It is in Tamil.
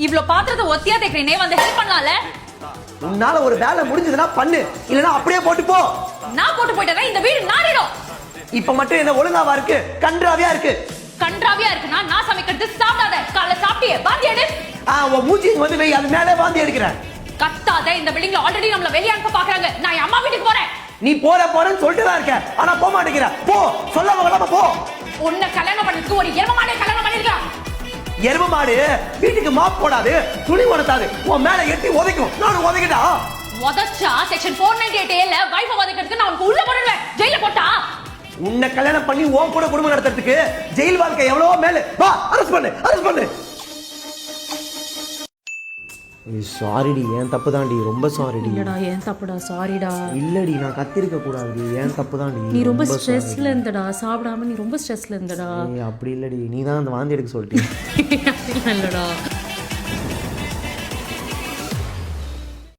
இவ்ளோ பாத்திரத்தை ஒத்தியா தேக்கிறேனே வந்து ஹெல்ப் பண்ணலாம்ல. உன்னால ஒரு வேலை முடிஞ்சதுன்னா பண்ணு, இல்லனா அப்படியே போட்டு போ. நான் போட்டு போயிட்டேனா இந்த வீடு நாரிடும். இப்ப மட்டும் என்ன ஒழுங்காவா இருக்கு? கன்றாவியா இருக்கு. கன்றாவியா இருக்குனா நான் சமைக்கிறது சாப்பிடாத. காலைல சாப்பிட்டியே பாந்தி எடு. உன் மூஞ்சி வந்து வை, அது மேலே பாந்தி எடுக்கிறேன். கத்தாத. இந்த பில்டிங்ல ஆல்ரெடி நம்மள வெளிய அனுப்ப பாக்குறாங்க. நான் என் அம்மா வீட்டுக்கு போறேன். நீ போறேன்னு சொல்லிட்டு தான் இருக்க, ஆனா போக மாட்டேங்கிற. போ, சொல்லாம கொள்ளாம போ. உன்னை கல்யாணம் பண்ணிட்டு ஒரு எரும மாடை கல்யாணம் பண்ணிருக்கா. எரும மாடு வீட்டுக்கு மாப் போடாது, துணி உணர்த்தாது, உன் மேல எட்டி உதைக்கும். நானும் உதைக்கிட்டா? உதச்சா செக்ஷன் 498 ல வைஃப் உதைக்கிறதுக்கு நான் உனக்கு உள்ள போடுவேன். ஜெயில போட்டா உன்னை கல்யாணம் பண்ணி உன் கூட குடும்பம் நடத்துறதுக்கு ஜெயில் வாழ்க்கை எவ்வளவோ மேல. வா, அரெஸ்ட் பண்ணு. சாரிடி, ஏன் தப்பு தான்டி. ரொம்ப சாரிடி. இல்லடா ஏன் தப்புடா, சாரிடா. இல்லடி, நான் கத்திருக்க கூடாது. ஏன் தப்பு தான்டி. நீ ரொம்ப ஸ்ட்ரெஸ்ல இருந்தடா, சாப்பிடாம நீ ரொம்ப ஸ்ட்ரெஸ்ல இருந்தடா. அப்படி இல்லடி, நீ தான் அந்த வாந்தி எடுக்க சொல்லிட்டீங்க. இல்லடா